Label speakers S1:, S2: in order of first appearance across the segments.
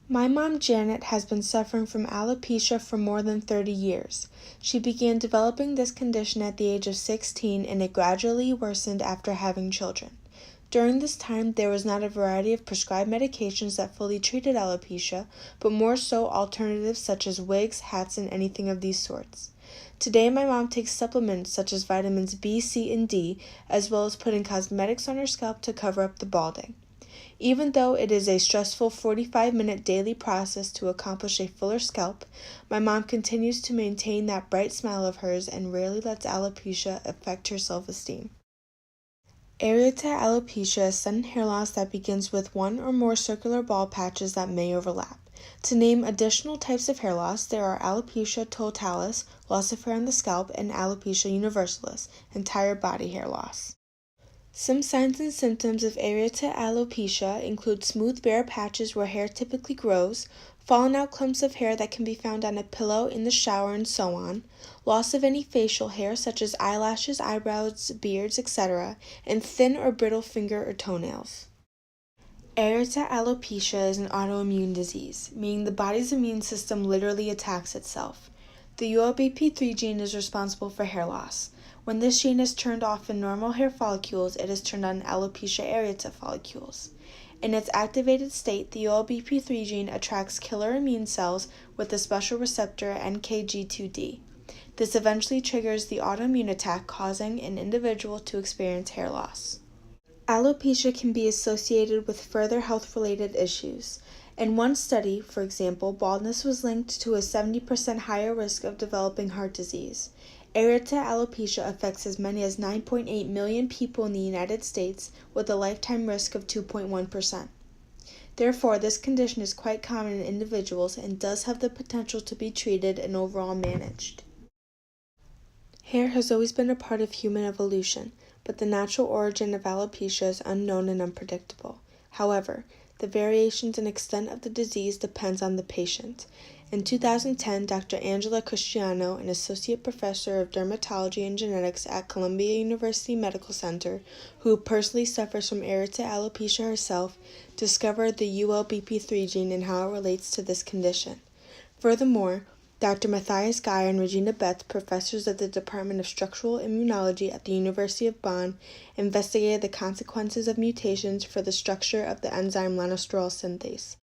S1: My mom, Janet, has been suffering from alopecia for more than 30 years. She began developing this condition at the age of 16 and it gradually worsened after having children. During this time, there was not a variety of prescribed medications that fully treated alopecia, but more so alternatives such as wigs, hats, and anything of these sorts. Today, my mom takes supplements such as vitamins B, C, and D, as well as putting cosmetics on her scalp to cover up the balding. Even though it is a stressful 45-minute daily process to accomplish a fuller scalp, my mom continues to maintain that bright smile of hers and rarely lets alopecia affect her self-esteem. Areata alopecia is sudden hair loss that begins with one or more circular bald patches that may overlap. To name additional types of hair loss, there are alopecia totalis, loss of hair on the scalp, and alopecia universalis, entire body hair loss. Some signs and symptoms of areata alopecia include smooth bare patches where hair typically grows, fallen out clumps of hair that can be found on a pillow, in the shower, and so on, loss of any facial hair such as eyelashes, eyebrows, beards, etc., and thin or brittle finger or toenails. Areata alopecia is an autoimmune disease, meaning the body's immune system literally attacks itself. The ULBP3 gene is responsible for hair loss. When this gene is turned off in normal hair follicles, it is turned on in alopecia areata follicles. In its activated state, the ULBP3 gene attracts killer immune cells with the special receptor NKG2D. This eventually triggers the autoimmune attack, causing an individual to experience hair loss. Alopecia can be associated with further health-related issues. In one study, for example, baldness was linked to a 70% higher risk of developing heart disease. Areata alopecia affects as many as 9.8 million people in the United States with a lifetime risk of 2.1%. Therefore, this condition is quite common in individuals and does have the potential to be treated and overall managed. Hair has always been a part of human evolution, but the natural origin of alopecia is unknown and unpredictable. However, the variations and extent of the disease depends on the patient. In 2010, Dr. Angela Cristiano, an associate professor of dermatology and genetics at Columbia University Medical Center, who personally suffers from areata alopecia herself, discovered the ULBP3 gene and how it relates to this condition. Furthermore, Dr. Matthias Geyer and Regina Betz, professors of the Department of Structural Immunology at the University of Bonn, investigated the consequences of mutations for the structure of the enzyme lanosterol synthase.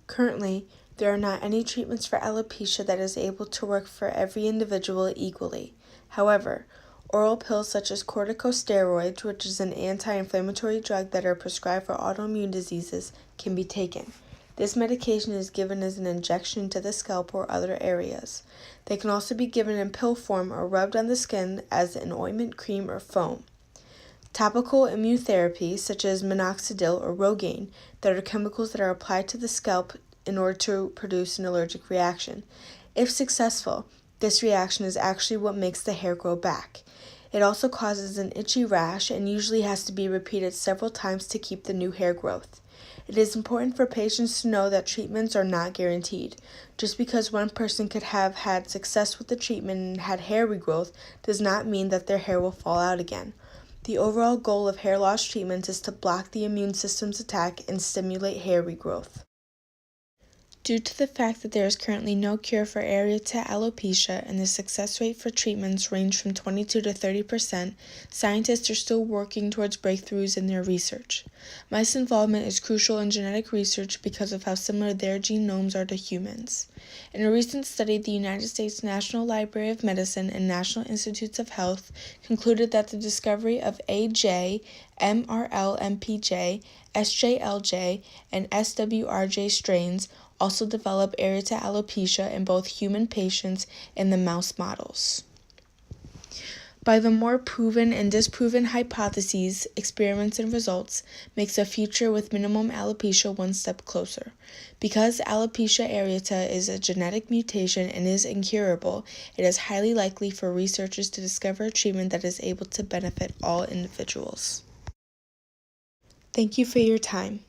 S1: Currently, there are not any treatments for alopecia that is able to work for every individual equally. However, oral pills such as corticosteroids, which is an anti-inflammatory drug that are prescribed for autoimmune diseases, can be taken. This medication is given as an injection to the scalp or other areas. They can also be given in pill form or rubbed on the skin as an ointment, cream, or foam. Topical immunotherapy, such as minoxidil or Rogaine, that are chemicals that are applied to the scalp in order to produce an allergic reaction. If successful, this reaction is actually what makes the hair grow back. It also causes an itchy rash and usually has to be repeated several times to keep the new hair growth. It is important for patients to know that treatments are not guaranteed. Just because one person could have had success with the treatment and had hair regrowth does not mean that their hair will fall out again. The overall goal of hair loss treatments is to block the immune system's attack and stimulate hair regrowth. Due to the fact that there is currently no cure for areata alopecia and the success rate for treatments range from 22 to 30%, scientists are still working towards breakthroughs in their research. Mice involvement is crucial in genetic research because of how similar their genomes are to humans. In a recent study, the United States National Library of Medicine and National Institutes of Health concluded that the discovery of AJ, MRL-MPJ, SJLJ, and SWRJ strains also develop areata alopecia in both human patients and the mouse models. By the more proven and disproven hypotheses, experiments, and results makes a future with minimum alopecia one step closer. Because alopecia areata is a genetic mutation and is incurable, it is highly likely for researchers to discover a treatment that is able to benefit all individuals. Thank you for your time.